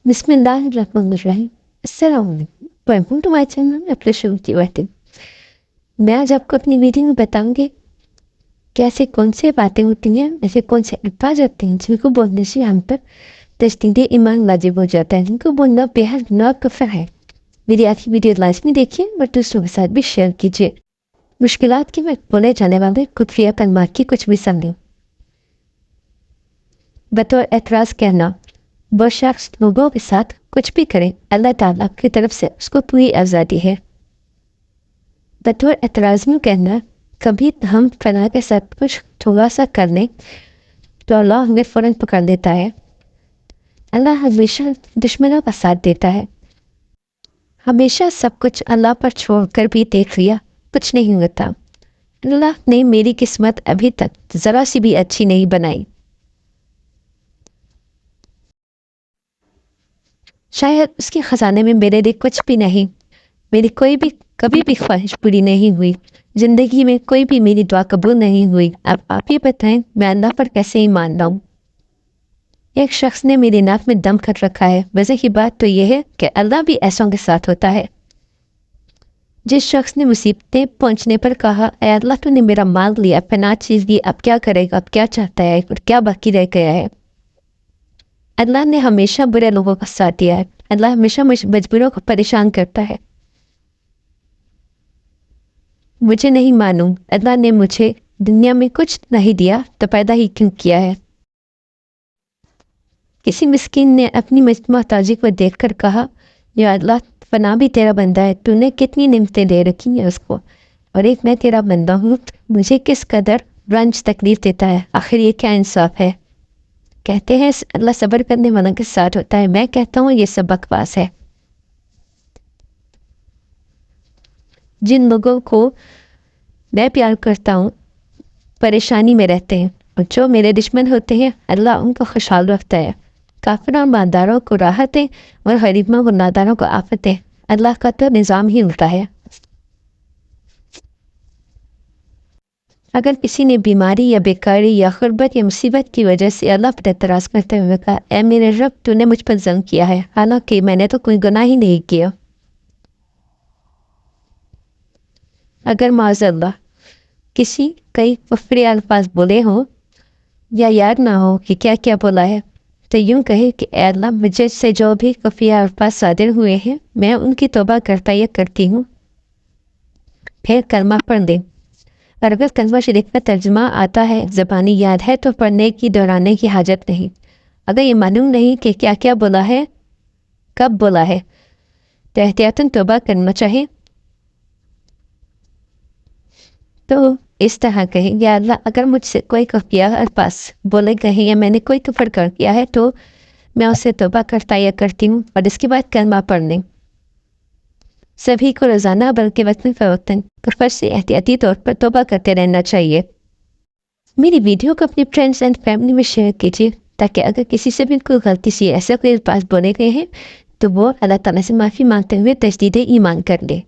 बिस्मिल्लाहिर्रहमानिर्रहीम। अस्सलाम वालेकुम। Welcome to my channel. मैं प्रशुति वाटिन। मैं आज आपको अपनी वीडियो में बताऊंगी कैसे कौन से बातें होती हैं, ऐसे कौन से अल्फाज होते हैं जिनको बोलने से हम पर तस्दीद ईमान वाजिब हो जाता है, जिनको बोलना बेहद नाकफर है। मेरी आज की वीडियो लाजमी देखिए और दूसरों के साथ भी शेयर कीजिए। मुश्किलात के वक्त बोले जाने वाले कुफरिया कलमात की कुछ मिसाल लें। बतौर एतराज़ कहना, वो शख्स लोगों के साथ कुछ भी करे, अल्लाह ताला की तरफ से उसको पूरी आज़ादी है। बतौर एतराज़ में कहना, कभी हम फना के साथ कुछ थोड़ा सा कर लें तो अल्लाह हमें फ़ौरन पकड़ लेता है। अल्लाह हमेशा दुश्मनों का साथ देता है। हमेशा सब कुछ अल्लाह पर छोड़कर भी देख लिया, कुछ नहीं होता। अल्लाह ने मेरी किस्मत अभी तक ज़रा सी भी अच्छी नहीं बनाई। शायद उसके ख़जाने में मेरे लिए कुछ भी नहीं, मेरी कोई भी कभी भी ख्वाहिश पूरी नहीं हुई, ज़िंदगी में कोई भी मेरी दुआ कबूल नहीं हुई। अब आप ही बताएं, मैं अल्लाह पर कैसे ईमान लाऊं। एक शख्स ने मेरी नाक में दम कर रखा है। वजह की बात तो यह है कि अल्लाह भी ऐसों के साथ होता है। जिस शख्स ने मुसीबतें पहुंचने पर कहा, ऐ अल्लाह तूने मेरा माल लिया, फना चीज़ दी, अब क्या करेगा, अब क्या चाहता है और क्या बाकी रह गया है। अल्लाह ने हमेशा बुरे लोगों का साथ दिया है। अल्लाह हमेशा मजबूरों को परेशान करता है। मुझे नहीं मालूम अल्लाह ने मुझे दुनिया में कुछ नहीं दिया तो पैदा ही क्यों किया है। किसी मिस्किन ने अपनी मोहताजी को देखकर कहा, या अल्लाह, फना भी तेरा बंदा है, तूने कितनी निमतें दे रखी हैं उसको, और एक मैं तेरा बंदा हूँ, मुझे किस कदर रंज तकलीफ देता है। आखिर ये क्या इंसाफ है। कहते हैं अल्लाह सब्र करने वालों के साथ होता है। मैं कहता हूँ ये सब बकवास है। जिन लोगों को मैं प्यार करता हूँ परेशानी में रहते हैं, और जो मेरे दुश्मन होते हैं अल्लाह उनको खुशहाल रखता है। काफिर और मालदारों को राहतें और गरीबों और नादारों को आफतें। अल्लाह का तो निज़ाम ही उल्टा है। अगर किसी ने बीमारी या बेकारी या गुर्बत या मुसीबत की वजह से अल्लाह पर एतराज़ करते हुए कहा, ऐ मेरे रब, तूने मुझ पर ज़ुल्म किया है, हालांकि मैंने तो कोई गुनाह ही नहीं किया। अगर माज़अल्लाह किसी कई कुफ्री अल्फाज बोले हों या याद ना हो कि क्या क्या बोला है, तो यूं कहे कि ऐ अल्लाह, मुझे से जो भी कुफ्री अल्फाज सादिर हुए हैं मैं उनकी तौबा करता या करती हूँ। फिर कलमा पढ़ दें। और अगर कलमा शरीफ का तर्जुमा आता है, ज़बानी याद है, तो पढ़ने की दोहराने की हाजत नहीं। अगर ये मालूम नहीं कि क्या क्या बोला है, कब बोला है, तो एहतियातन तौबा करना चाहिए। तो इस तरह कहें, या अल्लाह, अगर मुझसे कोई कुफ्रिया अल्फाज बोले गए या मैंने कोई कुफर कर किया है तो मैं उससे तौबा करता या करती हूँ। और इसके बाद कलमा पढ़ लें। सभी को रोज़ाना बल्कि वक्तन फ़वक्तन कुफर से एहतियाती तौर पर तौबा करते रहना चाहिए। मेरी वीडियो को अपने फ्रेंड्स एंड फैमिली में शेयर कीजिए, ताकि अगर किसी से भी कोई गलती से ऐसा कोई अल्फाज बोले गए हैं तो वो अल्लाह ताला से माफ़ी मांगते हुए तजदीद ईमान कर ले।